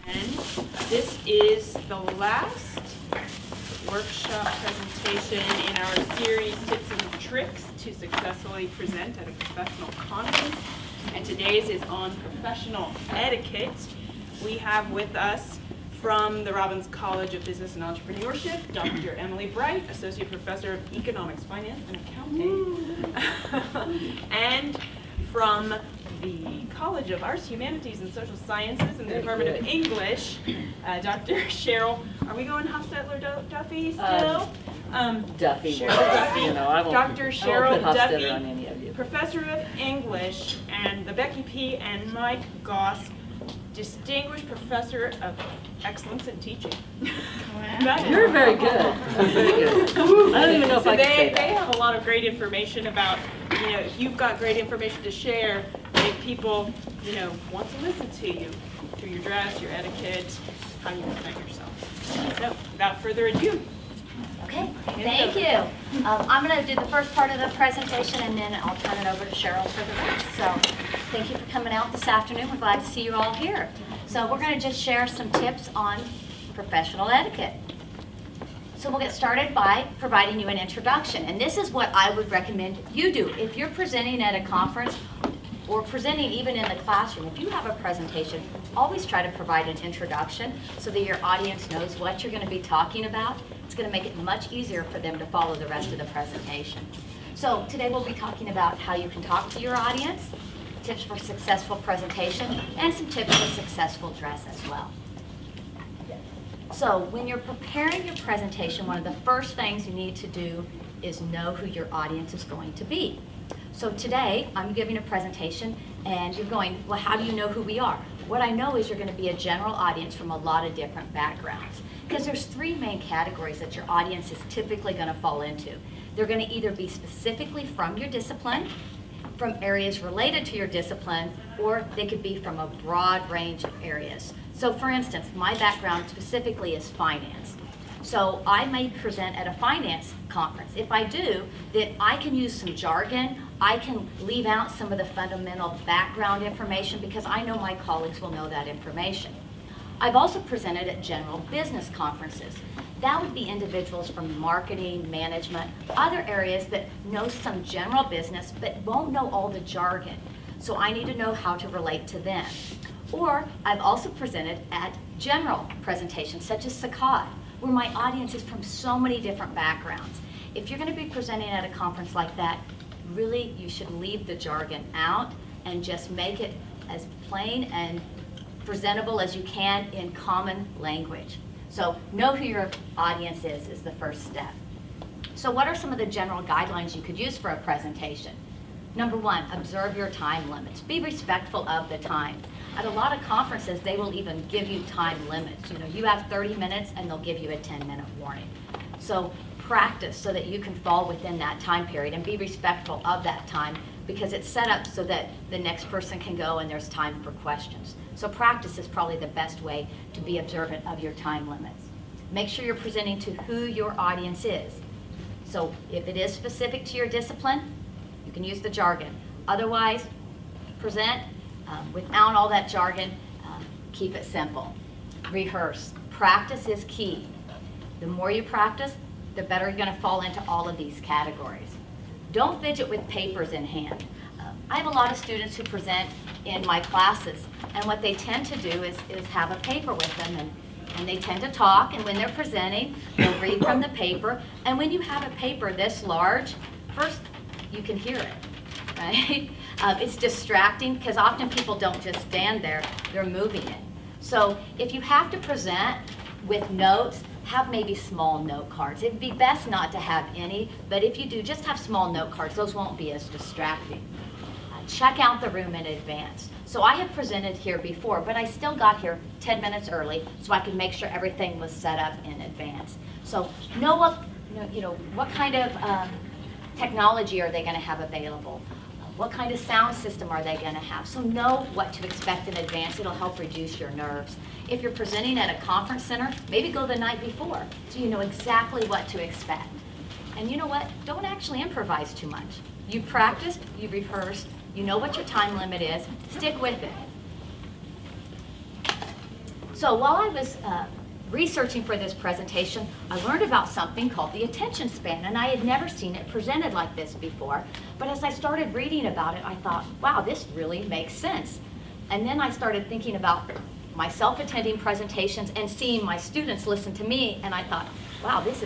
And this is the last workshop presentation in our series, Tips and Tricks to Successfully Present at a Professional Conference. And today's is on professional etiquette. We have with us from the Robbins College of Business and Entrepreneurship, Dr. Emily Breit, Associate Professor of Economics, Finance, and Accounting. And from the College of Arts, Humanities, and Social Sciences in the Department of English, Dr. Cheryl. Are we going Hofstetler Duffy still? Duffy. Cheryl Duffy. You know, Dr. Cheryl Duffy, on any of you. Professor of English, and the Becky P. and Mike Goss, Distinguished Professor of Excellence in Teaching. You're very good. Very good. I don't even know if I can say that. They have a lot of great information about, if you've got great information to share, make people, want to listen to you through your dress, your etiquette, how you present yourself. So, without further ado. Okay, thank you. I'm going to do the first part of the presentation, and then I'll turn it over to Cheryl for the rest. So thank you for coming out this afternoon. We're glad to see you all here. So we're going to just share some tips on professional etiquette. So we'll get started by providing you an introduction. And this is what I would recommend you do. If you're presenting at a conference or presenting even in the classroom, if you have a presentation, always try to provide an introduction so that your audience knows what you're going to be talking about. It's going to make it much easier for them to follow the rest of the presentation. So today we'll be talking about how you can talk to your audience, tips for successful presentation, and some tips for successful dress as well. So when you're preparing your presentation, one of the first things you need to do is know who your audience is going to be. So today, I'm giving a presentation, and you're going, well, how do you know who we are? What I know is you're going to be a general audience from a lot of different backgrounds, because there's three main categories that your audience is typically going to fall into. They're going to either be specifically from your discipline, from areas related to your discipline, or they could be from a broad range of areas. So for instance, my background specifically is finance. So I may present at a finance conference. If I do, then I can use some jargon. I can leave out some of the fundamental background information because I know my colleagues will know that information. I've also presented at general business conferences. That would be individuals from marketing, management, other areas that know some general business but won't know all the jargon. So I need to know how to relate to them. Or I've also presented at general presentations such as SACAD, where my audience is from so many different backgrounds. If you're going to be presenting at a conference like that, really you should leave the jargon out and just make it as plain and presentable as you can in common language. So know who your audience is the first step. So what are some of the general guidelines you could use for a presentation? Number one, observe your time limits. Be respectful of the time. At a lot of conferences, they will even give you time limits. You have 30 minutes and they'll give you a 10-minute warning. So practice so that you can fall within that time period and be respectful of that time because it's set up so that the next person can go and there's time for questions. So practice is probably the best way to be observant of your time limits. Make sure you're presenting to who your audience is. So if it is specific to your discipline, you can use the jargon. Otherwise, present without all that jargon. Keep it simple. Rehearse. Practice is key. The more you practice, the better you're going to fall into all of these categories. Don't fidget with papers in hand. I have a lot of students who present in my classes, and what they tend to do is have a paper with them, and they tend to talk, and when they're presenting, they'll read from the paper, and when you have a paper this large, first, you can hear it, right? It's distracting, because often people don't just stand there, they're moving it. So if you have to present with notes, have maybe small note cards. It'd be best not to have any, but if you do, just have small note cards. Those won't be as distracting. Check out the room in advance. So I have presented here before, but I still got here 10 minutes early so I could make sure everything was set up in advance. So know what kind of technology are they going to have available? What kind of sound system are they going to have? So know what to expect in advance. It'll help reduce your nerves. If you're presenting at a conference center, maybe go the night before so you know exactly what to expect. And you know what? Don't actually improvise too much. You've practiced, you've rehearsed, you know what your time limit is. Stick with it. So while I was researching for this presentation, I learned about something called the attention span, and I had never seen it presented like this before. But as I started reading about it, I thought, wow, this really makes sense. And then I started thinking about myself attending presentations and seeing my students listen to me, and I thought, wow, this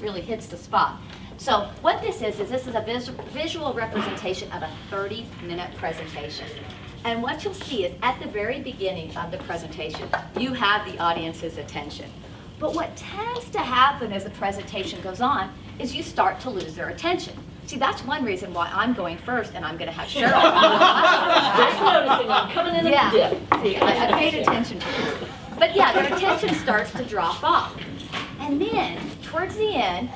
really hits the spot. So what this is this is a visual representation of a 30-minute presentation. And what you'll see is at the very beginning of the presentation, you have the audience's attention. But what tends to happen as the presentation goes on is you start to lose their attention. See, that's one reason why I'm going first and I'm going to have Cheryl. Just noticing, I'm coming in at the dip. See, I paid attention to this. But yeah, their attention starts to drop off. And then, towards the end,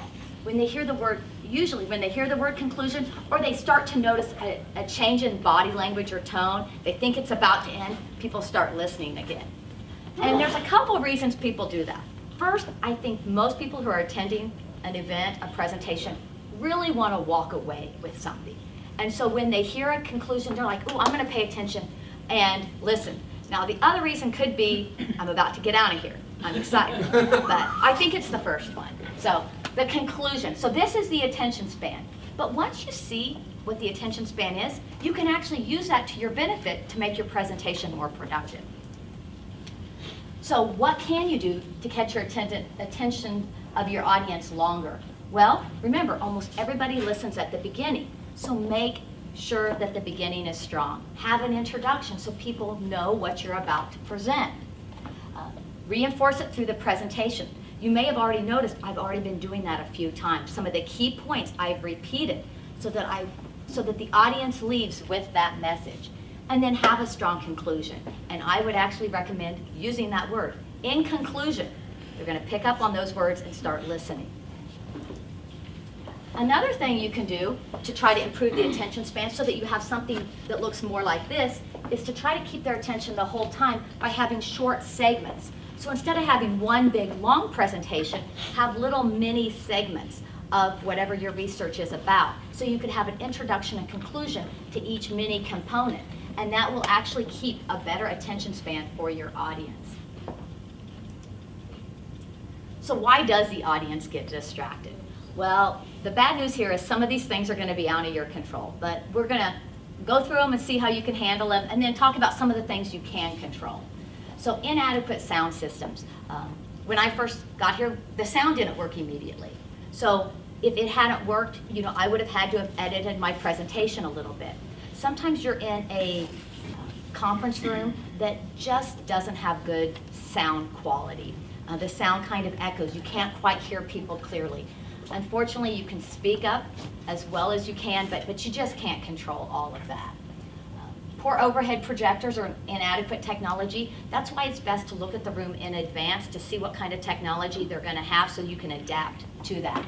when they hear the word, usually when they hear the word conclusion, or they start to notice a change in body language or tone, they think it's about to end, people start listening again. And there's a couple of reasons people do that. First, I think most people who are attending an event, a presentation, really want to walk away with something. And so when they hear a conclusion, they're like, oh, I'm going to pay attention and listen. Now, the other reason could be, I'm about to get out of here. I'm excited. But I think it's the first one. So the conclusion. So this is the attention span. But once you see what the attention span is, you can actually use that to your benefit to make your presentation more productive. So what can you do to catch your attention of your audience longer? Well, remember, almost everybody listens at the beginning. So make sure that the beginning is strong. Have an introduction so people know what you're about to present. Reinforce it through the presentation. You may have already noticed I've already been doing that a few times. Some of the key points I've repeated so that the audience leaves with that message. And then have a strong conclusion. And I would actually recommend using that word. In conclusion, you're going to pick up on those words and start listening. Another thing you can do to try to improve the attention span so that you have something that looks more like this is to try to keep their attention the whole time by having short segments. So instead of having one big long presentation, have little mini segments of whatever your research is about. So you could have an introduction and conclusion to each mini component. And that will actually keep a better attention span for your audience. So why does the audience get distracted? Well, the bad news here is some of these things are going to be out of your control. But we're going to go through them and see how you can handle them, and then talk about some of the things you can control. So inadequate sound systems. When I first got here, the sound didn't work immediately. So if it hadn't worked, I would have had to have edited my presentation a little bit. Sometimes you're in a conference room that just doesn't have good sound quality. The sound kind of echoes. You can't quite hear people clearly. Unfortunately, you can speak up as well as you can, but you just can't control all of that. Poor overhead projectors or inadequate technology. That's why it's best to look at the room in advance to see what kind of technology they're going to have so you can adapt to that.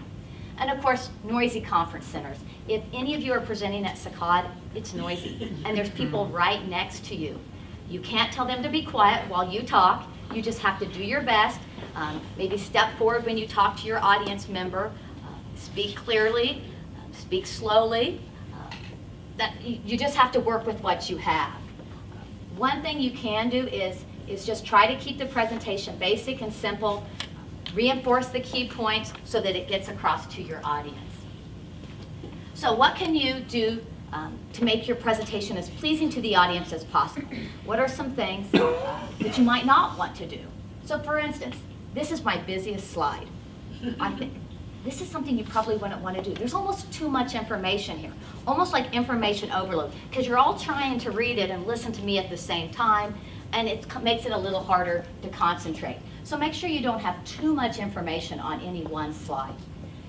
And of course, noisy conference centers. If any of you are presenting at SACAD, it's noisy, and there's people right next to you. You can't tell them to be quiet while you talk. You just have to do your best. Maybe step forward when you talk to your audience member. Speak clearly, speak slowly. You just have to work with what you have. One thing you can do is just try to keep the presentation basic and simple. Reinforce the key points so that it gets across to your audience. So what can you do to make your presentation as pleasing to the audience as possible? What are some things that you might not want to do? So for instance, this is my busiest slide. I think this is something you probably wouldn't want to do. There's almost too much information here, almost like information overload, because you're all trying to read it and listen to me at the same time, and it makes it a little harder to concentrate. So make sure you don't have too much information on any one slide.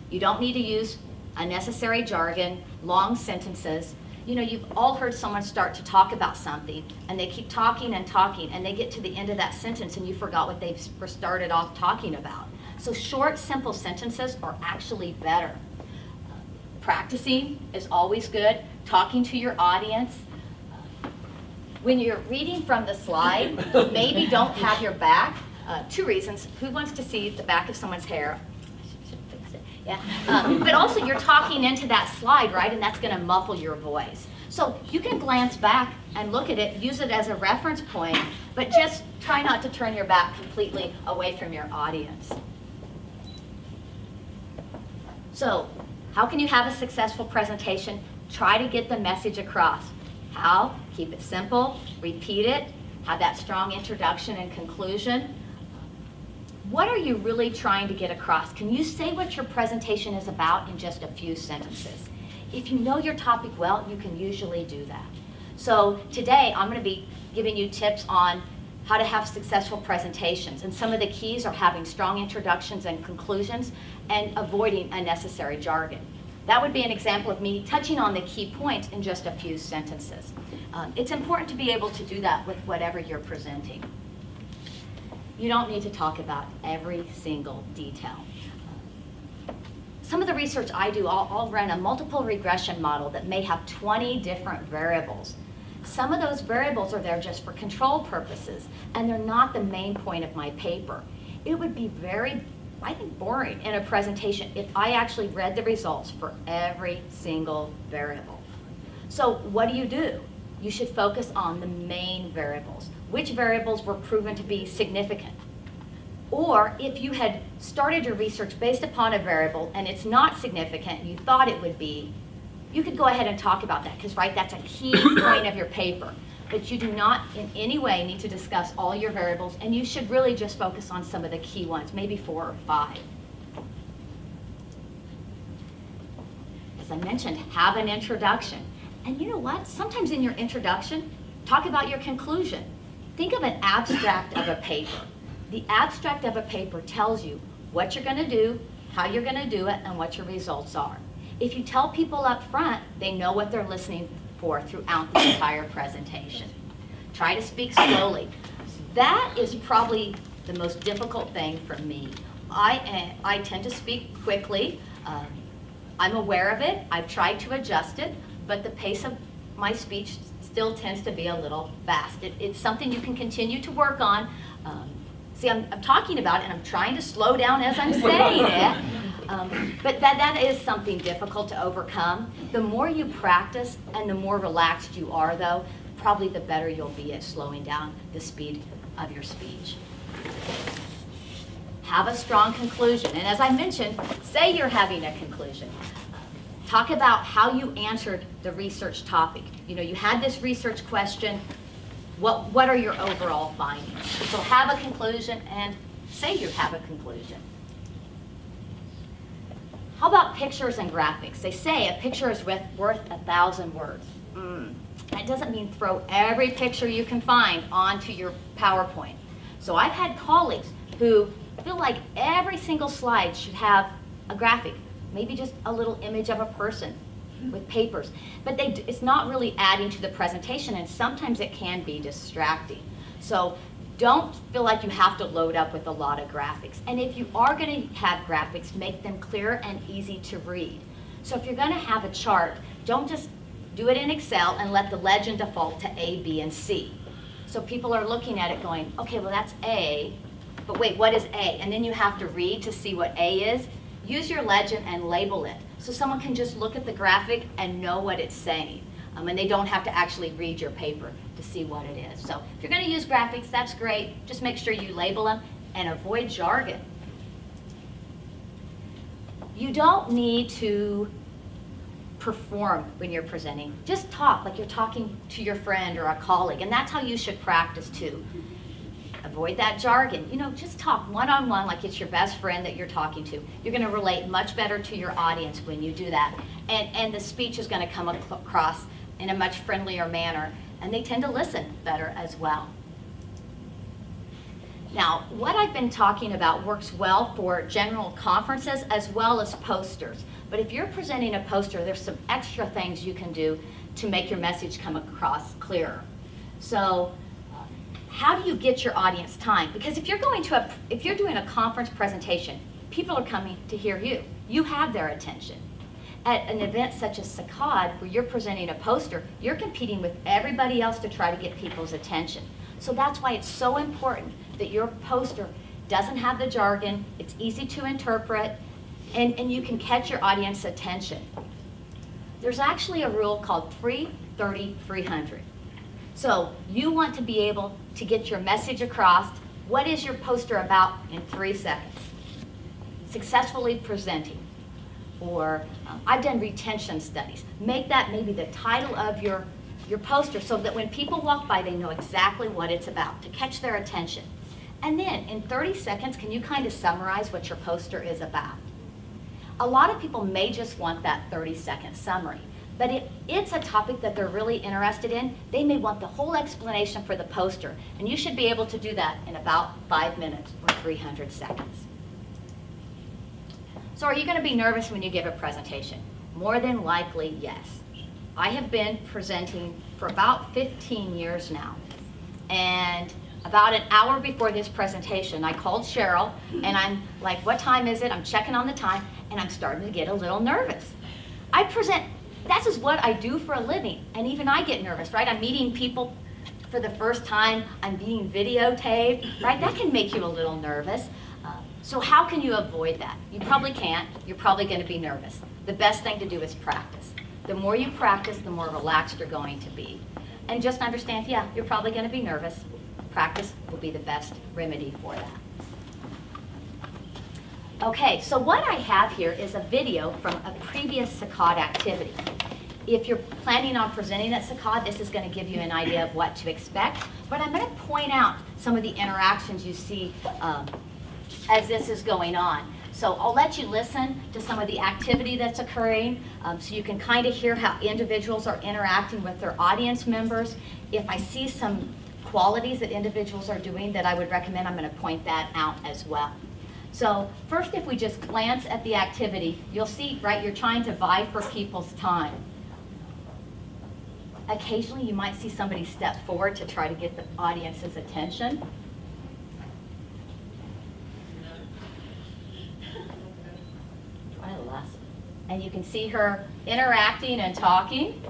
You don't need to use unnecessary jargon, long sentences. You've all heard someone start to talk about something, and they keep talking and talking, and they get to the end of that sentence, and you forgot what they started off talking about. So short, simple sentences are actually better. Practicing is always good. Talking to your audience. When you're reading from the slide, maybe don't have your back. 2 reasons. Who wants to see the back of someone's hair? I should fix it. Yeah. But also you're talking into that slide, right? And that's going to muffle your voice. So you can glance back and look at it, use it as a reference point, but just try not to turn your back completely away from your audience. So, how can you have a successful presentation? Try to get the message across. How? Keep it simple, repeat it, have that strong introduction and conclusion. What are you really trying to get across? Can you say what your presentation is about in just a few sentences? If you know your topic well, you can usually do that. So today, I'm going to be giving you tips on how to have successful presentations. And some of the keys are having strong introductions and conclusions and avoiding unnecessary jargon. That would be an example of me touching on the key points in just a few sentences. It's important to be able to do that with whatever you're presenting. You don't need to talk about every single detail. Some of the research I do, I'll run a multiple regression model that may have 20 different variables. Some of those variables are there just for control purposes, and they're not the main point of my paper. It would be very, I think, boring in a presentation if I actually read the results for every single variable. So what do? You should focus on the main variables. Which variables were proven to be significant? Or if you had started your research based upon a variable and it's not significant and you thought it would be, you could go ahead and talk about that because, right, that's a key point of your paper. But you do not in any way need to discuss all your variables, and you should really just focus on some of the key ones, maybe 4 or 5. As I mentioned, have an introduction. And you know what? Sometimes in your introduction, talk about your conclusion. Think of an abstract of a paper. The abstract of a paper tells you what you're going to do, how you're going to do it, and what your results are. If you tell people up front, they know what they're listening for throughout the entire presentation. Try to speak slowly. That is probably the most difficult thing for me. I tend to speak quickly. I'm aware of it. I've tried to adjust it, but the pace of my speech still tends to be a little fast. It's something you can continue to work on. See, I'm talking about it, and I'm trying to slow down as I'm saying it. But that is something difficult to overcome. The more you practice and the more relaxed you are, though, probably the better you'll be at slowing down the speed of your speech. Have a strong conclusion. And as I mentioned, say you're having a conclusion. Talk about how you answered the research topic. You know, you had this research question. What are your overall findings? So have a conclusion and say you have a conclusion. How about pictures and graphics? They say a picture is worth 1,000 words. That doesn't mean throw every picture you can find onto your PowerPoint. So I've had colleagues who feel like every single slide should have a graphic, maybe just a little image of a person with papers. But it's not really adding to the presentation, and sometimes it can be distracting. So don't feel like you have to load up with a lot of graphics. And if you are going to have graphics, make them clear and easy to read. So if you're going to have a chart, don't just do it in Excel and let the legend default to A, B, and C. So people are looking at it going, okay, well that's A, but wait, what is A? And then you have to read to see what A is. Use your legend and label it so someone can just look at the graphic and know what it's saying. And they don't have to actually read your paper to see what it is. So if you're going to use graphics, that's great. Just make sure you label them and avoid jargon. You don't need to perform when you're presenting. Just talk like you're talking to your friend or a colleague, and that's how you should practice too. Avoid that jargon. You know, just talk one-on-one like it's your best friend that you're talking to. You're going to relate much better to your audience when you do that. And the speech is going to come across in a much friendlier manner, and they tend to listen better as well. Now, what I've been talking about works well for general conferences as well as posters. But if you're presenting a poster, there's some extra things you can do to make your message come across clearer. So, how do you get your audience time? Because if you're doing a conference presentation, people are coming to hear you. You have their attention. At an event such as SACAD, where you're presenting a poster, you're competing with everybody else to try to get people's attention. So that's why it's so important that your poster doesn't have the jargon, it's easy to interpret, and you can catch your audience attention. There's actually a rule called 3-30-300. So you want to be able to get your message across. What is your poster about in 3 seconds? Successfully presenting. Or I've done retention studies. Make that maybe the title of your poster so that when people walk by, they know exactly what it's about, to catch their attention. And then in 30 seconds, can you kind of summarize what your poster is about? A lot of people may just want that 30-second summary, but if it's a topic that they're really interested in, they may want the whole explanation for the poster, and you should be able to do that in about 5 minutes or 300 seconds. So are you going to be nervous when you give a presentation? More than likely, yes. I have been presenting for about 15 years now, and about an hour before this presentation, I called Cheryl, and I'm like, what time is it? I'm checking on the time, and I'm starting to get a little nervous. I present, that's just what I do for a living, and even I get nervous, right? I'm meeting people for the first time, I'm being videotaped, right? That can make you a little nervous. So how can you avoid that? You probably can't. You're probably going to be nervous. The best thing to do is practice. The more you practice, the more relaxed you're going to be. And just understand, yeah, you're probably going to be nervous. Practice will be the best remedy for that. Okay, so what I have here is a video from a previous SACOD activity. If you're planning on presenting at SACOD, this is going to give you an idea of what to expect. But I'm going to point out some of the interactions you see as this is going on. So I'll let you listen to some of the activity that's occurring so you can kind of hear how individuals are interacting with their audience members. If I see some qualities that individuals are doing that I would recommend, I'm going to point that out as well. So first, if we just glance at the activity, you'll see, right, you're trying to vie for people's time. Occasionally, you might see somebody step forward to try to get the audience's attention. And you can see her interacting and talking.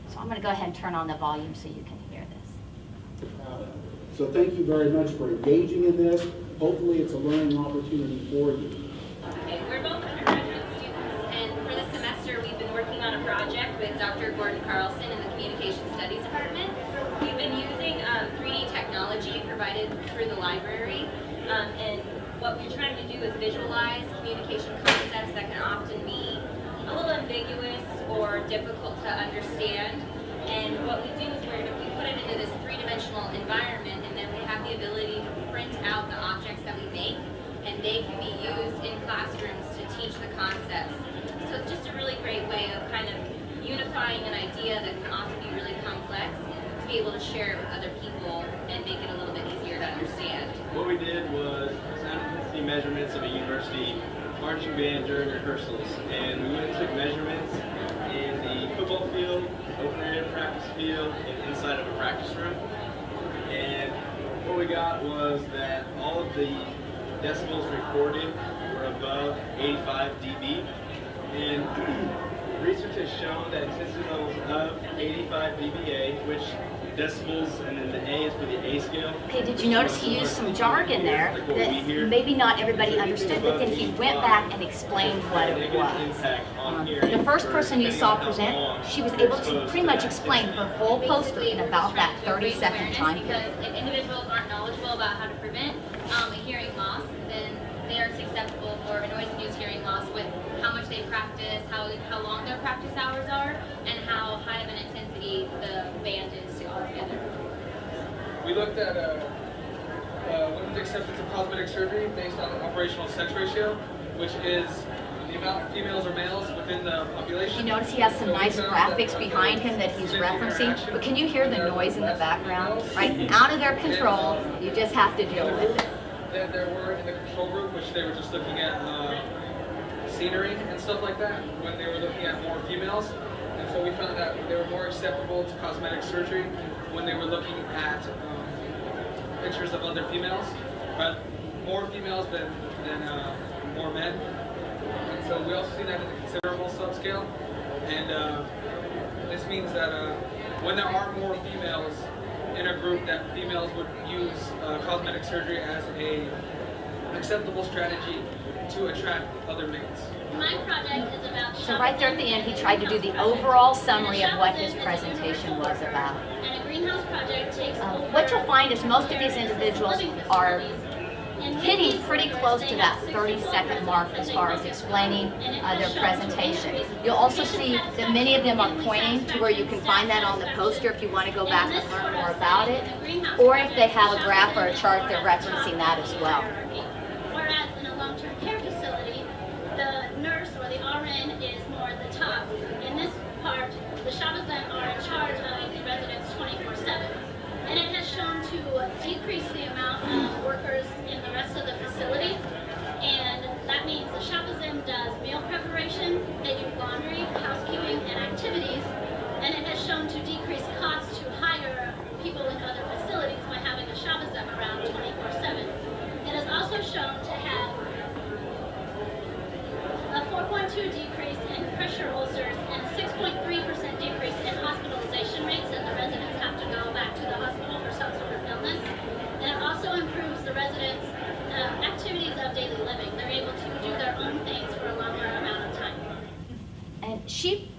So I'm going to go ahead and turn on the volume so you can hear this. So thank you very much for engaging in this. Hopefully it's a learning opportunity for you. Okay, we're both undergraduate students, and for this semester we've been working on a project with Dr. Gordon Carlson in the Communication Studies Department. We've been using 3D technology provided through the library, and what we're trying to do is visualize communication concepts that can often be a little ambiguous or difficult to understand. And what we do is we put it into this three-dimensional environment, and then we have the ability to print out the objects that we make, and they can be used in classrooms to teach the concepts. So it's just a really great way of kind of unifying an idea that can often be really complex to be able to share it with other people and make it a little bit easier to understand. What we did was sound intensity measurements of a university marching band during rehearsals, and we went and took measurements in the football field, open area practice field, and inside of a practice room. And what we got was that all of the decibels recorded were above 85 dB, and research has shown that intensity levels of 85 dBA, which decibels, and then the A is for the A scale. Okay, did you notice he used some jargon there that maybe not everybody understood, but then he went back and explained what it was. The first person you saw present, she was able to pretty much explain her whole poster in about that 30-second time period. Because if individuals aren't knowledgeable about how to prevent a hearing loss, then they are susceptible for a noise-induced hearing loss with how much they practice, how long their practice hours are, and how high of an intensity the band is to hold together. We looked at women's acceptance of cosmetic surgery based on operational sex ratio, which is the amount of females or males within the population. You notice he has some nice graphics behind him that he's referencing, but can you hear the noise in the background? Right, out of their control, you just have to deal with it. Then there were in the control group, which they were just looking at scenery and stuff like that, when they were looking at more females. And so we found that they were more acceptable to cosmetic surgery when they were looking at pictures of other females, but more females than more men. And so we also see that in the considerable subscale. And this means that when there are more females in a group, that females would use cosmetic surgery as an acceptable strategy to attract other mates. My project is about So right there at the end, he tried to do the overall summary of what his presentation was about. And a greenhouse greenhouse project takes What you'll find is most of these individuals are hitting pretty close to that 30-second mark as far as explaining their presentation. You'll also see that many of them are pointing to where you can find that on the poster if you want to go back and learn more about it, or if they have a graph or a chart, they're referencing that as well. Whereas in a long-term care facility, the nurse or the RN is more at the top. In this part, the Shabazan are in charge of the residents 24/7. And it has shown to decrease the amount of workers in the rest of the facility. And that means the Shabazan does meal preparation, they do laundry, housekeeping, and activities. And it has shown to decrease costs to hire people in other facilities by having a Shabazan around 24/7. It has also shown to have a 4.2 decrease in pressure ulcers and 6.3% decrease in hospitalization rates that the residents have to go back to the hospital for some sort of illness. And it also improves the residents' activities of daily living. They're able to do their own things for a longer amount of time. And she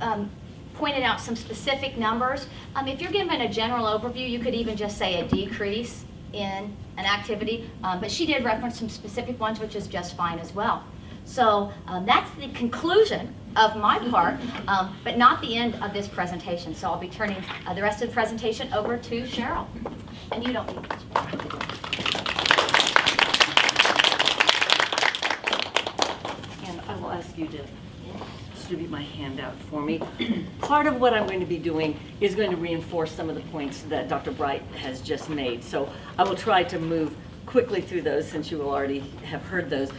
pointed out some specific numbers. If you're given a general overview, you could even just say a decrease in an activity, but she did reference some specific ones, which is just fine as well. So that's the conclusion of my part, but not the end of this presentation. So I'll be turning the rest of the presentation over to Cheryl. And you don't need much. And I will ask you to distribute my handout for me. Part of what I'm going to be doing is going to reinforce some of the points that Dr. Breit has just made. So I will try to move quickly through those since you will already have heard those.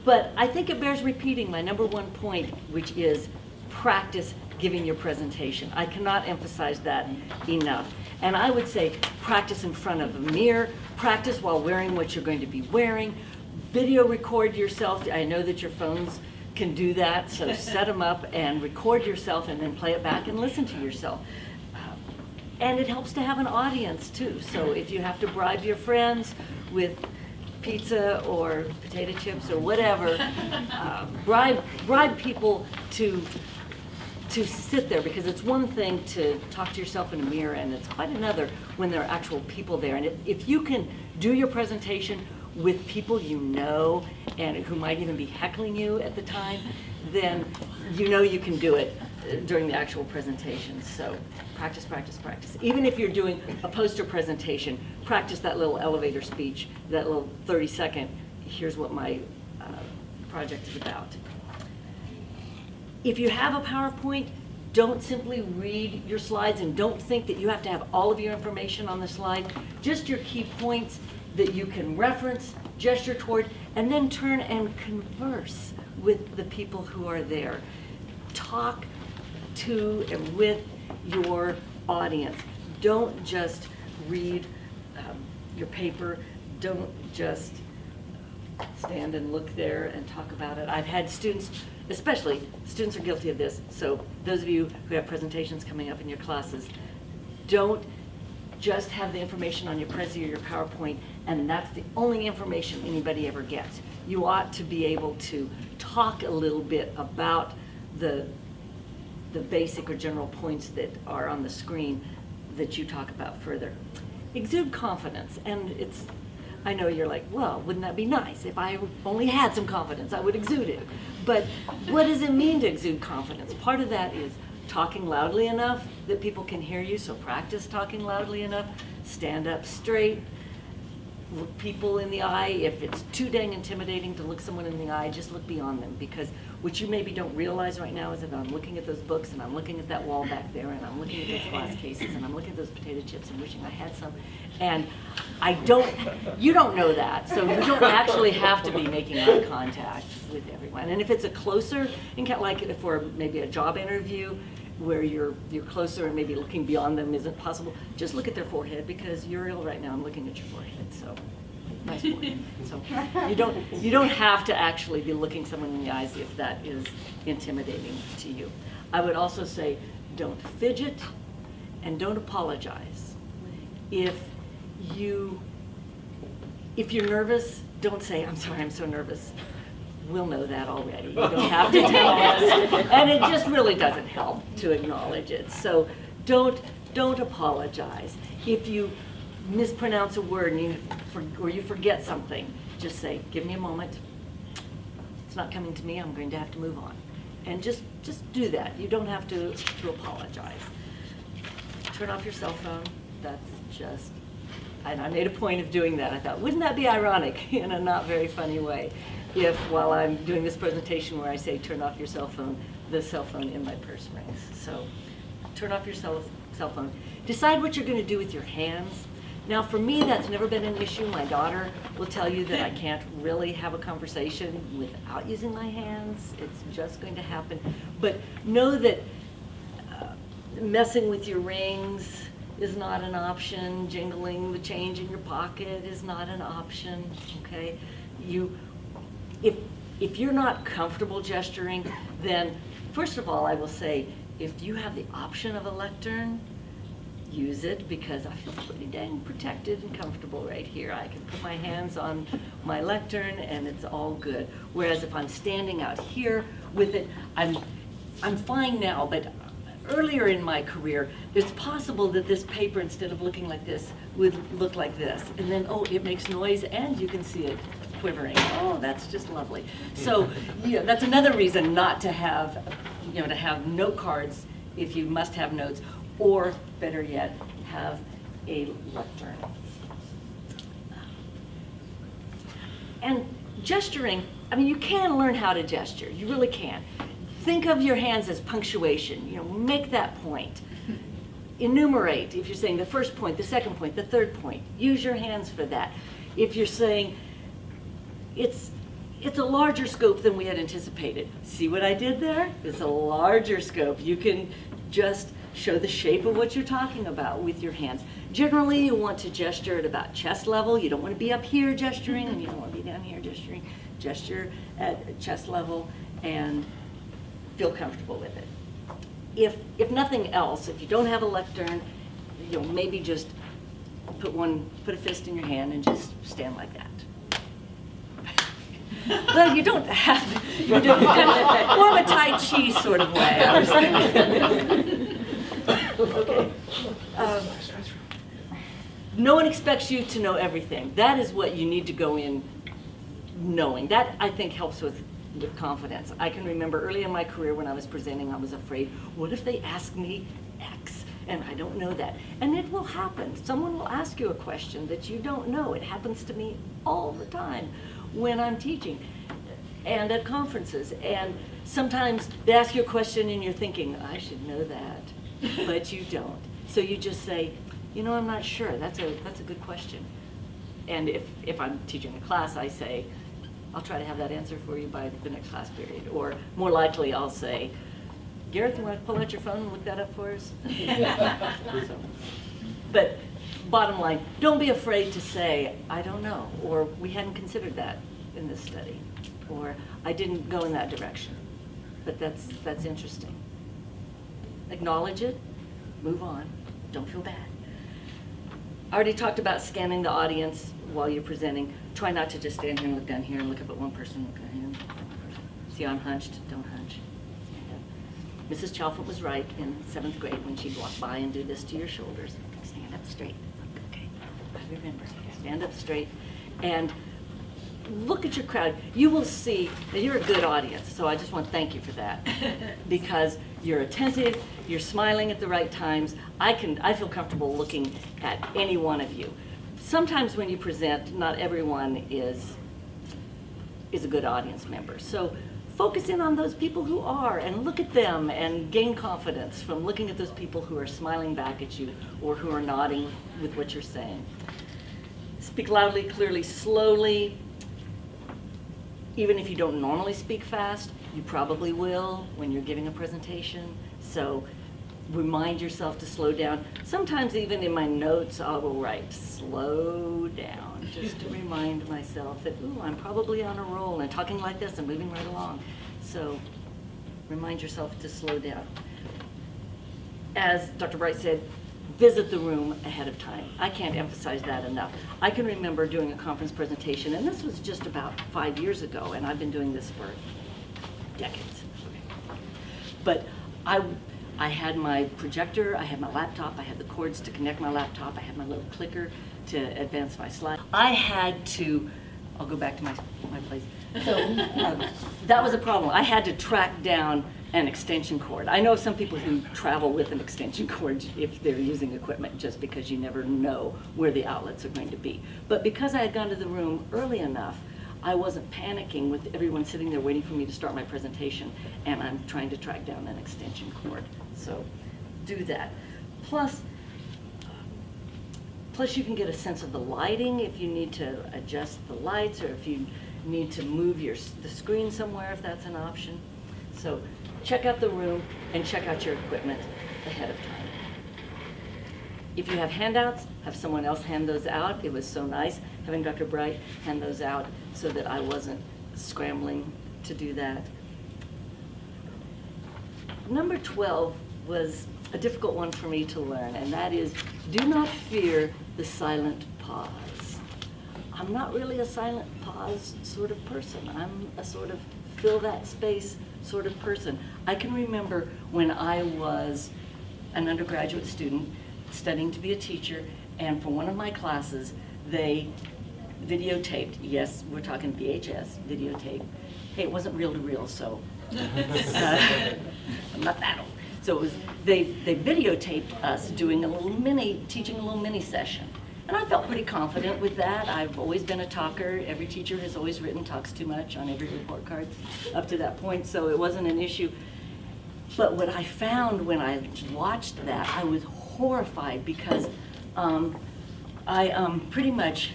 But I think it bears repeating my number one point, which is practice giving your presentation. I cannot emphasize that enough. And I would say practice in front of a mirror, practice while wearing what you're going to be wearing, video record yourself. I know that your phones can do that, so set them up and record yourself and then play it back and listen to yourself. And it helps to have an audience too. So if you have to bribe your friends with pizza or potato chips or whatever, bribe people to sit there, because it's one thing to talk to yourself in a mirror and it's quite another when there are actual people there. And if you can do your presentation with people you know and who might even be heckling you at the time, then you know you can do it during the actual presentation. So practice, practice, practice. Even if you're doing a poster presentation, practice that little elevator speech, that little 30-second, here's what my project is about. If you have a PowerPoint, don't simply read your slides and don't think that you have to have all of your information on the slide. Just your key points that you can reference, gesture toward, and then turn and converse with the people who are there. Talk to and with your audience. Don't just read your paper. Don't just stand and look there and talk about it. I've had students, especially students are guilty of this, so those of you who have presentations coming up in your classes, don't just have the information on your Prezi or your PowerPoint and that's the only information anybody ever gets. You ought to be able to talk a little bit about the basic or general points that are on the screen that you talk about further. Exude confidence, and I know you're like, well, wouldn't that be nice? If I only had some confidence, I would exude it. But what does it mean to exude confidence? Part of that is talking loudly enough that people can hear you, so practice talking loudly enough, stand up straight, look people in the eye. If it's too dang intimidating to look someone in the eye, just look beyond them, because what you maybe don't realize right now is that I'm looking at those books and I'm looking at that wall back there and I'm looking at those glass cases and I'm looking at those potato chips and wishing I had some. And you don't know that, so you don't actually have to be making eye contact with everyone. And if it's a closer encounter, like for maybe a job interview where you're closer and maybe looking beyond them isn't possible, just look at their forehead, because you're ill right now. I'm looking at your forehead, so nice forehead. So you don't have to actually be looking someone in the eyes if that is intimidating to you. I would also say don't fidget and don't apologize. If you're nervous, don't say, I'm sorry, I'm so nervous. We'll know that already. You don't have to tell us. And it just really doesn't help to acknowledge it. So don't don't apologize. If you mispronounce a word and or you forget something, just say, give me a moment. It's not coming to me, I'm going to have to move on. And just do that. You don't have to apologize. Turn off your cell phone. That's just, I made a point of doing that. I thought, wouldn't that be ironic in a not very funny way if while I'm doing this presentation where I say turn off your cell phone, the cell phone in my purse rings. So turn off your cell phone. Decide what you're going to do with your hands. Now for me, that's never been an issue. My daughter will tell you that I can't really have a conversation without using my hands. It's just going to happen. But know that messing with your rings is not an option. Jingling the change in your pocket is not an option, okay? If you're not comfortable gesturing, then first of all, I will say, if you have the option of a lectern, use it, because I feel pretty dang protected and comfortable right here. I can put my hands on my lectern and it's all good. Whereas if I'm standing out here with it, I'm fine now, but earlier in my career, it's possible that this paper, instead of looking like this, would look like this. And then, oh, it makes noise and you can see it quivering. Oh, that's just lovely. So, yeah, that's another reason not to have, to have note cards if you must have notes, or better yet, have a lectern. And gesturing, you can learn how to gesture. You really can. Think of your hands as punctuation. Make that point. Enumerate, if you're saying the first point, the second point, the third point. Use your hands for that. If you're saying, it's a larger scope than we had anticipated. See what I did there? It's a larger scope. You can just show the shape of what you're talking about with your hands. Generally, you want to gesture at about chest level. You don't want to be up here gesturing, and you don't want to be down here gesturing. Gesture at chest level and feel comfortable with it. If nothing else, if you don't have a lectern, maybe just put a fist in your hand and just stand like that. Well, you don't have to. You do kind of more of a Tai Chi sort of way, I was thinking. Okay. No one expects you to know everything. That is what you need to go in knowing. That, I think, helps with confidence. I can remember early in my career when I was presenting, I was afraid, what if they ask me X and I don't know that? And it will happen. Someone will ask you a question that you don't know. It happens to me all the time when I'm teaching and at conferences. And sometimes they ask you a question and you're thinking, I should know that, but you don't. So you just say, I'm not sure. That's a good question. And if I'm teaching a class, I say, I'll try to have that answer for you by the next class period. Or more likely, I'll say, Gareth, you want to pull out your phone and look that up for us? But bottom line, don't be afraid to say, I don't know, or we hadn't considered that in this study, or I didn't go in that direction. But that's interesting. Acknowledge it, move on, don't feel bad. I already talked about scanning the audience while you're presenting. Try not to just stand here and look down here and look up at one person, look at him. See, I'm hunched, don't hunch. Mrs. Chalfant was right in 7th grade when she'd walk by and do this to your shoulders. Stand up straight. Okay, I remember. Stand up straight and look at your crowd. You will see that you're a good audience, so I just want to thank you for that. Because you're attentive, you're smiling at the right times. I feel comfortable looking at any one of you. Sometimes when you present, not everyone is a good audience member. So focus in on those people who are and look at them and gain confidence from looking at those people who are smiling back at you or who are nodding with what you're saying. Speak loudly, clearly, slowly. Even if you don't normally speak fast, you probably will when you're giving a presentation. So remind yourself to slow down. Sometimes even in my notes, I will write, slow down, just to remind myself that, ooh, I'm probably on a roll and talking like this and moving right along. So remind yourself to slow down. As Dr. Breit said, visit the room ahead of time. I can't emphasize that enough. I can remember doing a conference presentation, and this was just about 5 years ago, and I've been doing this for decades. But I had my projector, I had my laptop, I had the cords to connect my laptop, I had my little clicker to advance my slide. I had to, I'll go back to my place. So that was a problem. I had to track down an extension cord. I know some people who travel with an extension cord if they're using equipment, just because you never know where the outlets are going to be. But because I had gone to the room early enough, I wasn't panicking with everyone sitting there waiting for me to start my presentation, and I'm trying to track down an extension cord. So do that. Plus you can get a sense of the lighting if you need to adjust the lights, or if you need to move the screen somewhere, if that's an option. So check out the room and check out your equipment ahead of time. If you have handouts, have someone else hand those out. It was so nice having Dr. Breit hand those out so that I wasn't scrambling to do that. Number 12 was a difficult one for me to learn, and that is, do not fear the silent pause. I'm not really a silent pause sort of person. I'm a sort of fill that space sort of person. I can remember when I was an undergraduate student studying to be a teacher, and for one of my classes, they videotaped, yes, we're talking VHS, videotape. Hey, it wasn't reel-to-reel, so I'm not that old. So it was, they videotaped us doing teaching a little mini session. And I felt pretty confident with that. I've always been a talker. Every teacher has always written talks too much on every report card up to that point, so it wasn't an issue. But what I found when I watched that, I was horrified, because I pretty much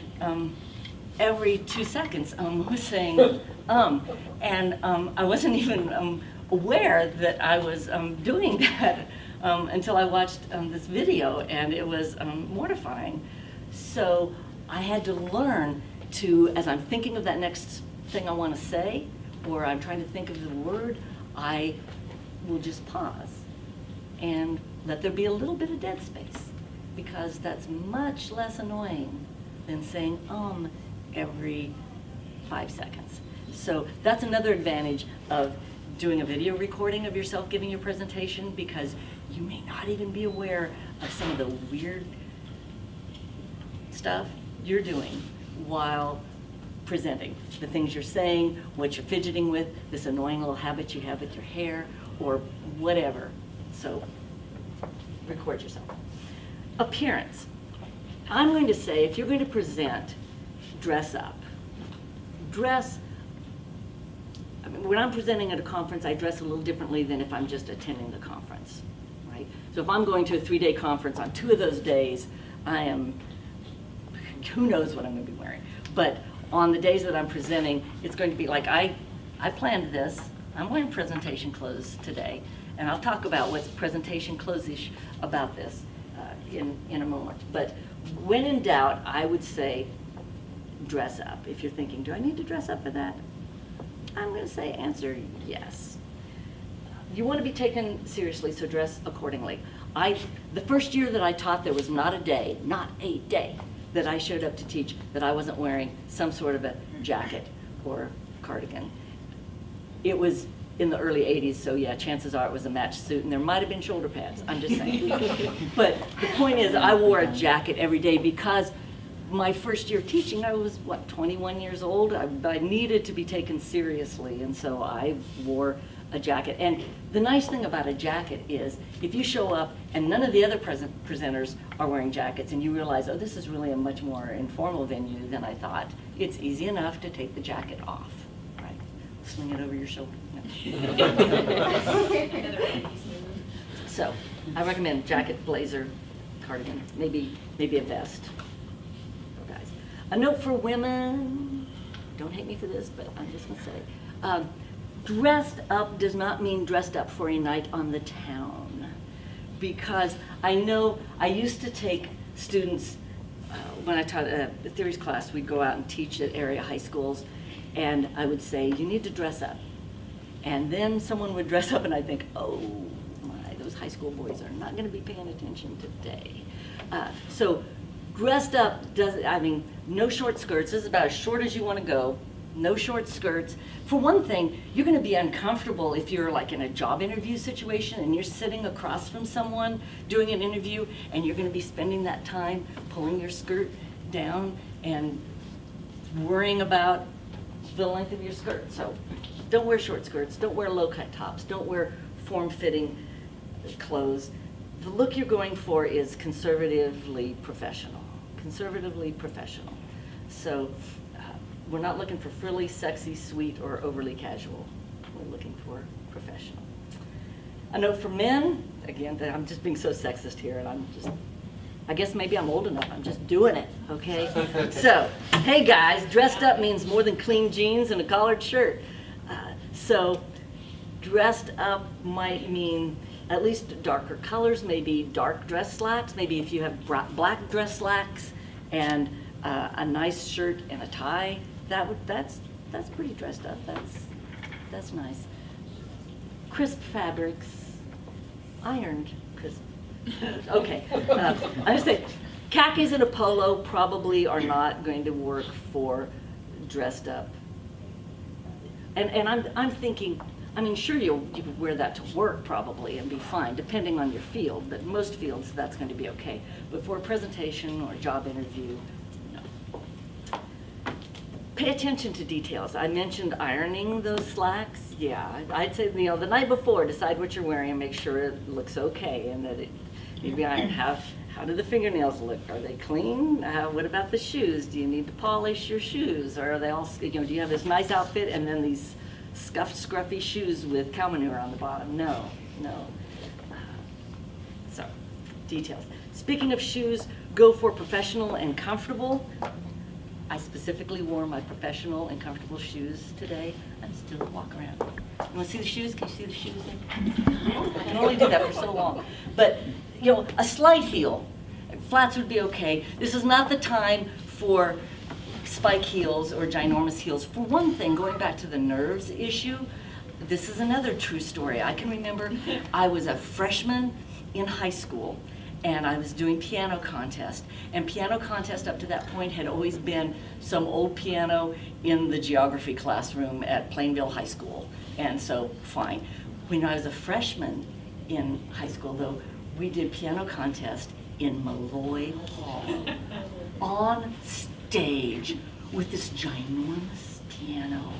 every 2 seconds was saying and I wasn't even aware that I was doing that until I watched this video, and it was mortifying. So I had to learn to, as I'm thinking of that next thing I want to say, or I'm trying to think of the word, I will just pause and let there be a little bit of dead space, because that's much less annoying than saying every 5 seconds. So that's another advantage of doing a video recording of yourself giving your presentation, because you may not even be aware of some of the weird stuff you're doing while presenting. The things you're saying, what you're fidgeting with, this annoying little habit you have with your hair, or whatever. So record yourself. Appearance. I'm going to say, if you're going to present, dress up. When I'm presenting at a conference, I dress a little differently than if I'm just attending the conference, right? So if I'm going to a 3-day conference, on 2 of those days, I am, who knows what I'm going to be wearing. But on the days that I'm presenting, it's going to be like, I planned this. I'm wearing presentation clothes today, and I'll talk about what's presentation clothes-ish about this in a moment. But when in doubt, I would say dress up. If you're thinking, do I need to dress up for that? I'm going to say answer yes. You want to be taken seriously, so dress accordingly. The first year that I taught, there was not a day that I showed up to teach that I wasn't wearing some sort of a jacket or cardigan. It was in the early 80s, so yeah, chances are it was a matched suit, and there might have been shoulder pads, I'm just saying. But the point is, I wore a jacket every day because my first year teaching, I was, 21 years old? I needed to be taken seriously, and so I wore a jacket. And the nice thing about a jacket is, if you show up and none of the other presenters are wearing jackets, and you realize, oh, this is really a much more informal venue than I thought, it's easy enough to take the jacket off, right? Sling it over your shoulder. No. So, I recommend jacket, blazer, cardigan, maybe a vest. A note for women, don't hate me for this, but I'm just going to say, dressed up does not mean dressed up for a night on the town. Because I know I used to take students, when I taught a theories class, we'd go out and teach at area high schools, and I would say, you need to dress up. And then someone would dress up and I'd think, oh my, those high school boys are not going to be paying attention today. So dressed up no short skirts. This is about as short as you want to go. No short skirts. For one thing, you're going to be uncomfortable if you're like in a job interview situation and you're sitting across from someone doing an interview and you're going to be spending that time pulling your skirt down and worrying about the length of your skirt. So don't wear short skirts, don't wear low-cut tops, don't wear form-fitting clothes. The look you're going for is conservatively professional. Conservatively professional. So we're not looking for frilly, sexy, sweet, or overly casual. We're looking for professional. A note for men, again, I'm just being so sexist here, and I guess maybe I'm old enough, I'm just doing it, okay? So, hey guys, dressed up means more than clean jeans and a collared shirt. So, dressed up might mean at least darker colors, maybe dark dress slacks, maybe if you have black dress slacks and a nice shirt and a tie, that's pretty dressed up. That's nice. Crisp fabrics, ironed crisp. Okay, I just say khakis and a polo probably are not going to work for dressed up. And I'm thinking, I mean, sure you could wear that to work probably and be fine, depending on your field, but most fields that's going to be okay. But for a presentation or a job interview, no. Pay attention to details. I mentioned ironing those slacks. Yeah, I'd say, the night before, decide what you're wearing and make sure it looks okay and that it maybe iron. How do the fingernails look? Are they clean? What about the shoes? Do you need to polish your shoes? Or are they all, do you have this nice outfit and then these scuffed, scruffy shoes with cow manure on the bottom? No. So, details. Speaking of shoes, go for professional and comfortable. I specifically wore my professional and comfortable shoes today. I'm still walk around. You want to see the shoes? Can you see the shoes? I can only do that for so long. But, a slight heel. Flats would be okay. This is not the time for spike heels or ginormous heels. For one thing, going back to the nerves issue, this is another true story. I can remember I was a freshman in high school and I was doing piano contest. And piano contest up to that point had always been some old piano in the geography classroom at Plainville High School. And so, fine. When I was a freshman in high school, though, we did piano contest in Malloy Hall on stage with this ginormous piano.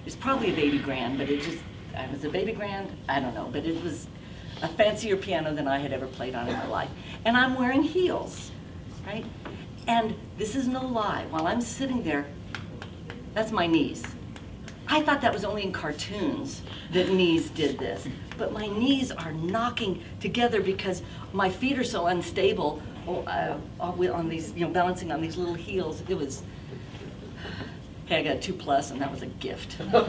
It's probably a baby grand, but it was a baby grand, I don't know, but it was a fancier piano than I had ever played on in my life. And I'm wearing heels, right? And this is no lie, while I'm sitting there, that's my knees. I thought that was only in cartoons that knees did this, but my knees are knocking together because my feet are so unstable on these, balancing on these little heels. It was, hey, I got a 2+ and that was a gift. That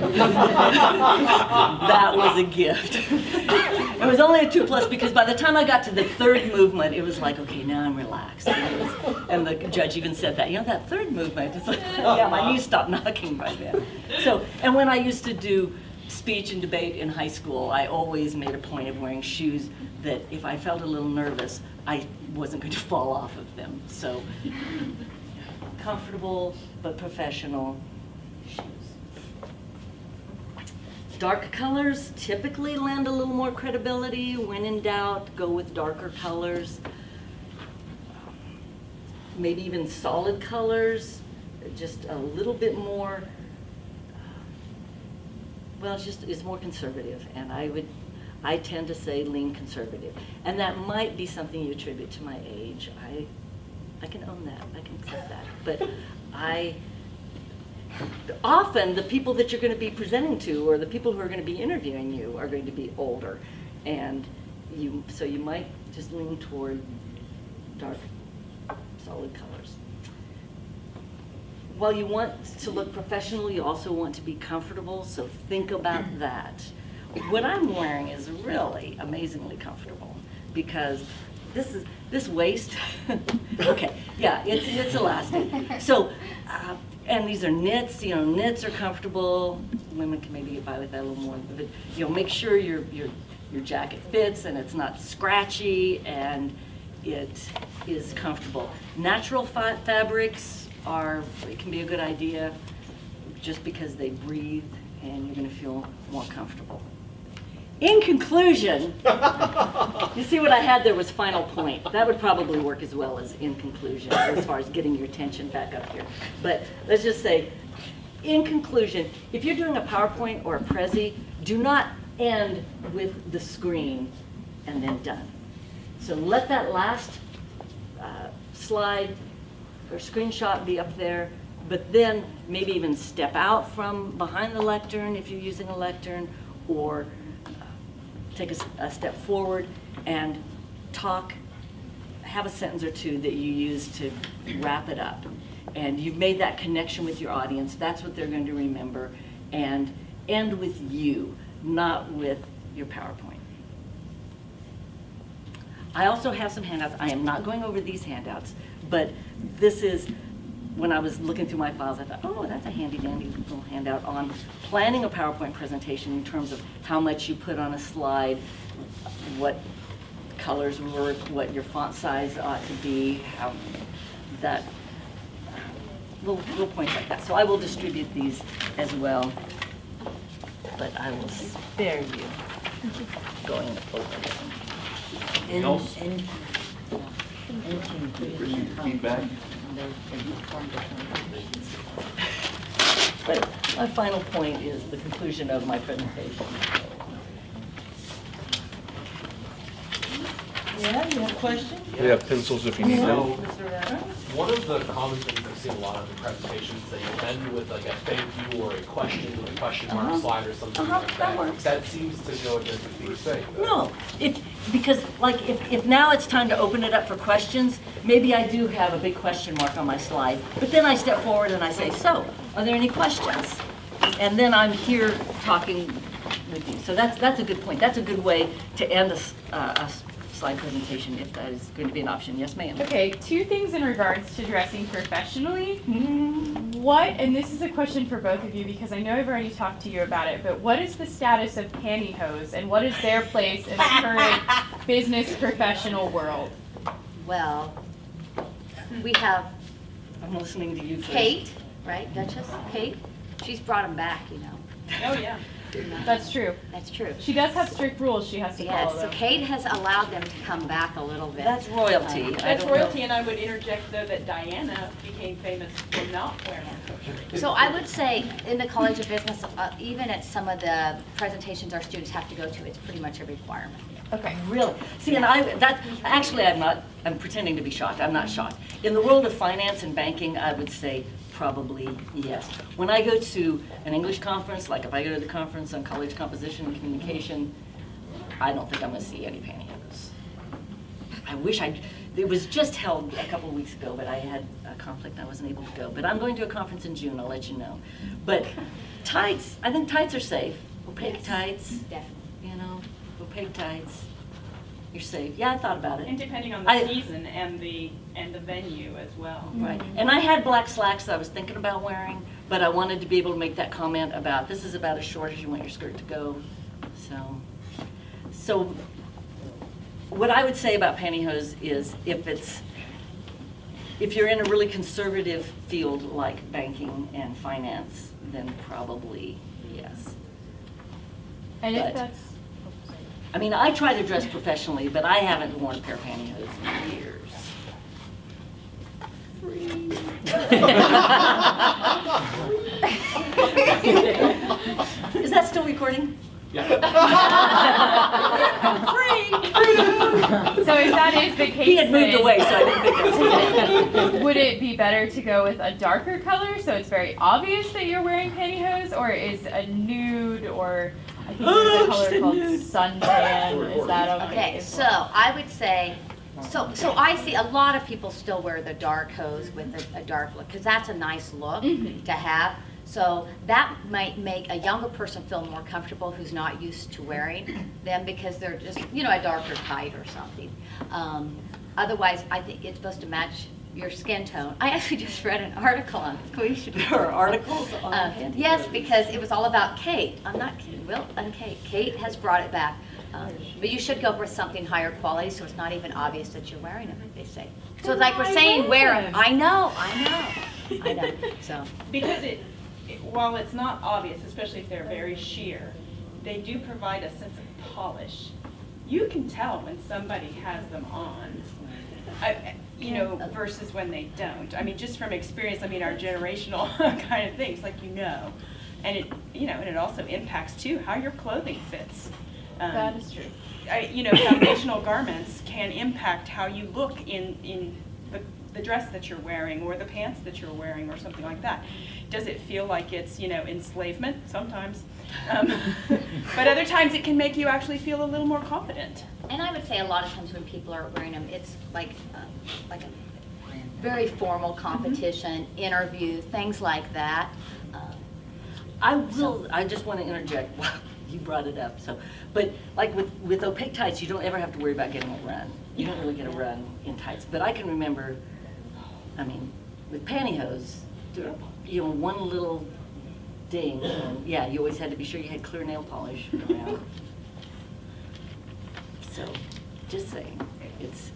was a gift. It was only a 2+ because by the time I got to the third movement, it was like, okay, now I'm relaxed. And the judge even said that, that third movement, it's like, yeah, my knees stopped knocking by then. So, and when I used to do speech and debate in high school, I always made a point of wearing shoes that if I felt a little nervous, I wasn't going to fall off of them. So, comfortable but professional shoes. Dark colors typically lend a little more credibility. When in doubt, go with darker colors. Maybe even solid colors, just a little bit more, well, it's more conservative, and I tend to say lean conservative. And that might be something you attribute to my age. I can own that, I can accept that. But often the people that you're going to be presenting to or the people who are going to be interviewing you are going to be older. And so you might just lean toward dark, solid colors. While you want to look professional, you also want to be comfortable, so think about that. What I'm wearing is really amazingly comfortable because this waist, okay, yeah, it's elastic. So, and these are knits, knits are comfortable. Women can maybe get by with that a little more, but make sure your jacket fits and it's not scratchy and it is comfortable. Natural fabrics it can be a good idea. just because they breathe, and you're going to feel more comfortable. In conclusion, you see what I had there was final point. That would probably work as well as in conclusion, as far as getting your attention back up here. But let's just say, in conclusion, if you're doing a PowerPoint or a Prezi, do not end with the screen and then done. So let that last slide or screenshot be up there, but then maybe even step out from behind the lectern if you're using a lectern, or take a step forward and talk, have a sentence or two that you use to wrap it up. And you've made that connection with your audience. That's what they're going to remember. And end with you, not with your PowerPoint. I also have some handouts. I am not going over these handouts, but this is, when I was looking through my files, I thought, oh, that's a handy dandy little handout on planning a PowerPoint presentation in terms of how much you put on a slide, what colors work, what your font size ought to be, how that, little points like that. So I will distribute these as well, but I will spare you going over them. Feedback. But my final point is the conclusion of my presentation. Yeah, you have questions? We have pencils if you need them. Mr. Renner? One of the common things I've seen a lot of in presentations is that you end with like a thank you or a question with a question mark slide or something like that works. That seems to go against what you were saying. No, because like if now it's time to open it up for questions, maybe I do have a big question mark on my slide, but then I step forward and I say, so, are there any questions? And then I'm here talking with you. So that's a good point. That's a good way to end a slide presentation, if that is going to be an option. Yes, ma'am. Okay, two things in regards to dressing professionally. Mm-hmm. What, and this is a question for both of you because I know I've already talked to you about it, but what is the status of pantyhose and what is their place in the current business professional world? Well, we have I'm listening to you first. Kate, right, Duchess? Kate, she's brought them back, you know. Oh, yeah. That's true. That's true. She does have strict rules she has to Yes, follow, so though. Kate has allowed them to come back a little bit. That's royalty. I That's don't royalty, know. and I would interject, though, that Diana became famous for not wearing it. So I would say in the College of Business, even at some of the presentations our students have to go to, it's pretty much a requirement. Okay. Really? See, and I'm pretending to be shocked. I'm not shocked. In the world of finance and banking, I would say probably yes. When I go to an English conference, like if I go to the conference on college composition and communication, I don't think I'm going to see any pantyhose. I wish it was just held a couple of weeks ago, but I had a conflict and I wasn't able to go. But I'm going to a conference in June, I'll let you know. But tights, I think tights are safe. Opaque tights, Definitely. you know, opaque tights. You're safe. Yeah, I thought about And it. depending on the I- season and the venue as well. Right. And I had black slacks that I was thinking about wearing, but I wanted to be able to make that comment about this is about as short as you want your skirt to go. So what I would say about pantyhose is if you're in a really conservative field like banking and finance, then probably yes. And if But- that's, I mean, I try to dress professionally, but I haven't worn a pair of pantyhose in years. Is that still recording? so if that is the case, He had moved then away, so I didn't think that was would it be better to go with a darker color so it's very obvious that you're wearing pantyhose, or is a nude, or I think there's a color called suntan? Is that okay? Okay, so I would say, so I see a lot of people still wear the dark hose with a dark look, because that's a nice look to have. So that might make a younger person feel more comfortable who's not used to wearing them because they're just, you know, a darker tight or something. Otherwise, I think it's supposed to match your skin tone. I actually just read an article on this. We should There are articles on pantyhose. yes, because it was all about Kate. I'm not kidding. Will and Kate. Kate has brought it back. But you should go for something higher quality so it's not even obvious that you're wearing them, they say. So like we're saying, wear them. I know. So. Because while it's not obvious, especially if they're very sheer, they do provide a sense of polish. You can tell when somebody has them on, you know, versus when they don't. I mean, just from experience, I mean, our generational kind of things, like, you know. And it, you know, and it also impacts too how your clothing fits. That is true. You know, foundational garments can impact how you look in the dress that you're wearing or the pants that you're wearing or something like that. Does it feel like it's, you know, enslavement? Sometimes. But other times it can make you actually feel a little more confident. And I would say a lot of times when people are wearing them, it's like a very formal competition, interview, things like that. I just want to interject. Well, you brought it up, but like with opaque tights, you don't ever have to worry about getting a run. You don't really get a run in tights. But I can remember, I mean, with pantyhose, you know, one little ding, and yeah, you always had to be sure you had clear nail polish around. So, just saying, it's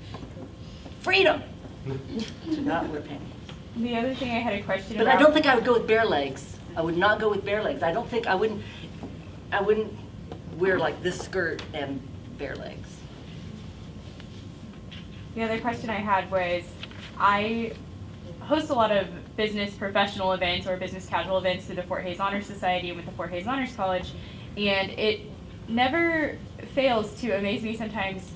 freedom to not wear pantyhose. The other thing I had a question But about. I don't think I would go with bare legs. I would not go with bare legs. I wouldn't wear like this skirt and bare legs. The other question I had was, I host a lot of business professional events or business casual events through the Fort Hays Honor Society and with the Fort Hays Honors College, and it never fails to amaze me sometimes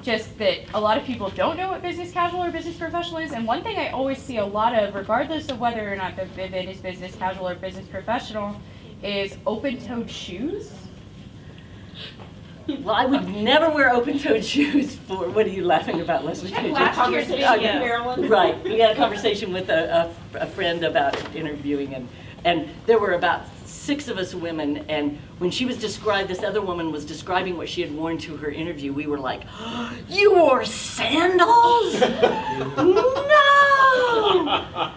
just that a lot of people don't know what business casual or business professional is, and one thing I always see a lot of, regardless of whether or not the event is business casual or business professional, is open-toed shoes. Well, I would never wear open-toed shoes for, what are you laughing about, Leslie? Last year's video. Marilyn. Right, we had a conversation with a friend about interviewing, and there were about 6 of us women, and when she was this other woman was describing what she had worn to her interview, we were like, oh, you wore sandals?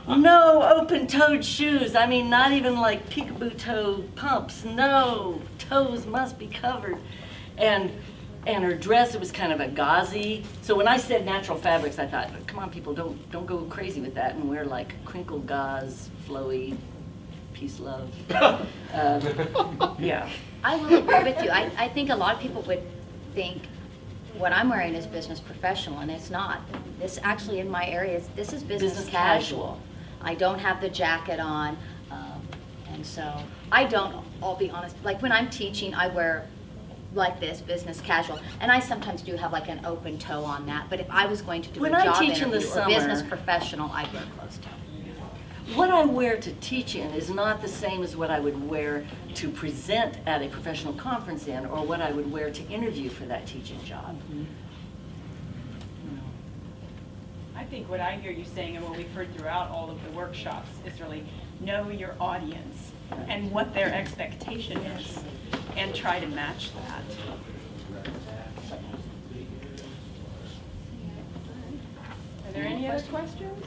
No open-toed shoes. I mean, not even like peekaboo toe pumps. No, toes must be covered. And her dress, it was kind of a gauzy. So when I said natural fabrics, I thought, come on, people, don't go crazy with that and wear like crinkled gauze, flowy, peace, love. Yeah. I will agree with you. I think a lot of people would think what I'm wearing is business professional, and it's not. This actually in my area, this is business casual. I don't have the jacket on, and so I don't, I'll be honest, like when I'm teaching, I wear like this, business casual, and I sometimes do have like an open toe on that, but if I was going to do a job interview or business professional, I'd wear closed toe. What I wear to teach in is not the same as what I would wear to present at a professional conference in, or what I would wear to interview for that teaching job. I think what I hear you saying, and what we've heard throughout all of the workshops, is really know your audience and what their expectation is, and try to match that. Are there any other questions?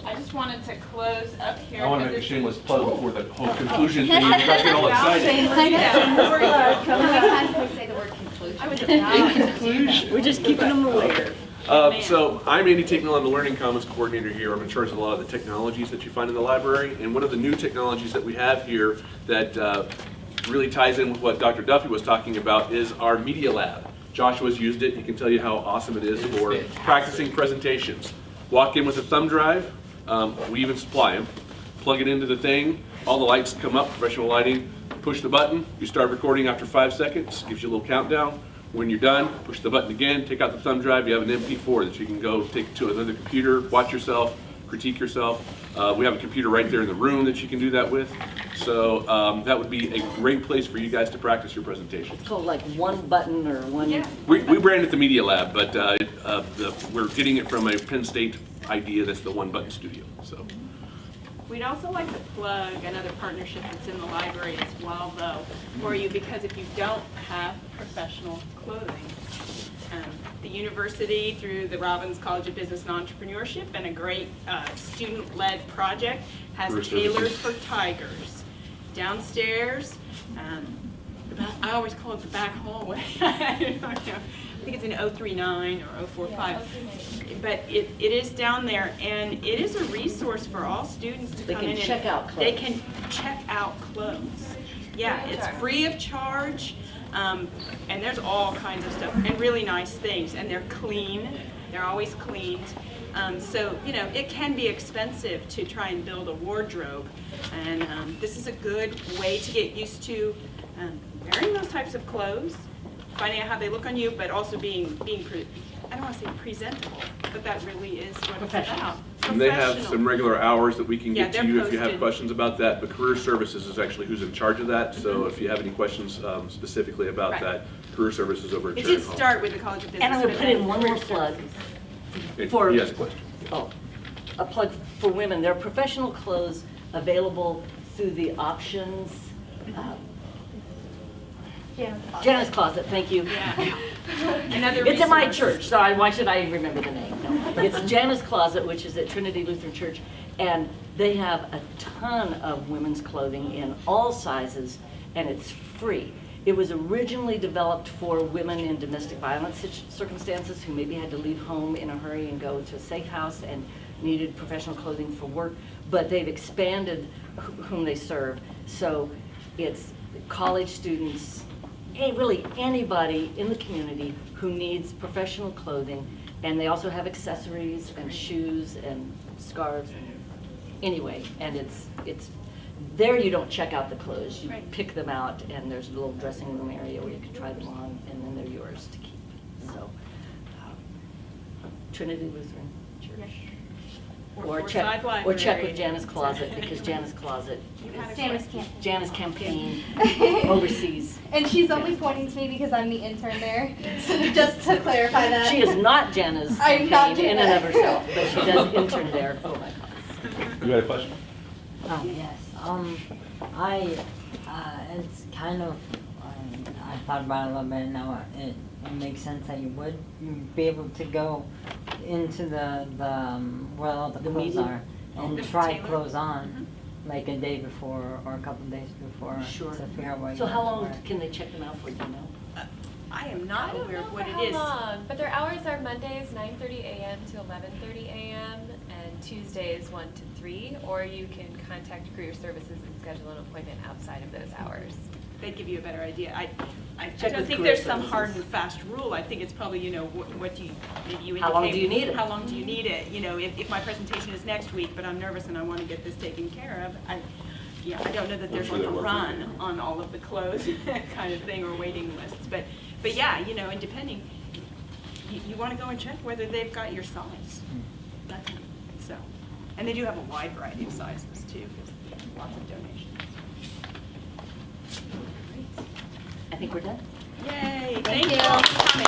I just wanted to close up here. I want to make a because shameless plug before the whole conclusion thing. You guys get all excited. Say the word conclusion. I was about We're just keeping them aware. So I'm Andy Tinknell. I'm the Learning Commons Coordinator here. I'm in charge of a lot of the technologies that you find in the library. And one of the new technologies that we have here that really ties in with what Dr. Duffy was talking about is our Media Lab. Joshua's used it. He can tell you how awesome it is for practicing presentations. Walk in with a thumb drive. We even supply them. Plug it into the thing. All the lights come up, professional lighting. Push the button. You start recording after 5 seconds. Gives you a little countdown. When you're done, push the button again, take out the thumb drive. You have an MP4 that you can go take to another computer, watch yourself, critique yourself. We have a computer right there in the room that you can do that with. So that would be a great place for you guys to practice your presentation. It's called like one button or one. Yeah. We brand it the Media Lab, but we're getting it from a Penn State idea that's the One Button Studio. So. We'd also like to plug another partnership that's in the library as well, though, for you, because if you don't have professional clothing, the university, through the Robbins College of Business and Entrepreneurship and a great student-led project, has Tailored for Tigers. Downstairs, I always call it the back hallway. I don't know. think it's in 039 or 045. But it is down there, and it is a resource for all students to They come can in and check out they clothes. can check out clothes. Yeah, it's free of charge, and there's all kinds of stuff and really nice things, and they're clean. They're always cleaned. So, you know, it can be expensive to try and build a wardrobe, and this is a good way to get used to wearing those types of clothes, finding out how they look on you, but also being I don't want to say presentable, but that really is what it's about. And they have Professional. some regular hours that we can Yeah, get to they're you if you have posted. questions about that, but Career Services is actually who's in charge of that, so if you have any questions specifically about Right. that, Career Services over at It Cherry did Hall. start with the College of Business. And I'm gonna but put in then one more career plug. services. For- He has a question. Oh, a plug for women. There are professional clothes available through the options. Janice Closet, thank you. Yeah. Another It's at my resource. church, so why should I remember the name? No. It's Janice Closet, which is at Trinity Lutheran Church, and they have a ton of women's clothing in all sizes, and it's free. It was originally developed for women in domestic violence circumstances who maybe had to leave home in a hurry and go to a safe house and needed professional clothing for work, but they've expanded whom they serve. So it's college students, really anybody in the community who needs professional clothing, and they also have accessories and shoes and scarves. Anyway, and it's there. You don't check out the clothes; you Right. pick them out, and there's a little dressing room area where you can try them on, and then they're yours to keep. So, Trinity Lutheran Church. Or check Forsyth with Library. Janice Closet, because Janice Closet, Janice campaign oversees. And she's only pointing to me because I'm the intern there. So just to clarify that. She is not Janice I'm not campaign in and doing of that. herself, but she does intern there for my class. You got a question? Oh, yes. It's kind of, I thought about it a little bit, now it makes sense that you would be able to go into the where all the The clothes medium? are and The try tailor? clothes on, like a day before or a couple days before, Sure. to figure out what So you how want to long wear. can they check them out for, do you know? I am I not don't aware know of what for it how is. long, but their hours are Mondays 9:30 a.m. to 11:30 a.m. and Tuesdays 1 to 3, or you can contact Career Services and schedule an appointment outside of those hours. They'd give you a better idea. I Check don't with think Career there's some hard Services. and fast rule. I think it's probably, you know, what do you, maybe you indicate. How long do you need it? How long do you need it? You know, if my presentation is next week, but I'm nervous and I want to get this taken care of, I don't know that there's sure like they a work with run you. on all of the clothes kind of thing or waiting lists. But yeah, you know, and depending, you want to go and check whether they've got your size. So, and they do have a wide variety of sizes too, because lots of donations. I think we're done. Yay, thank you all for coming.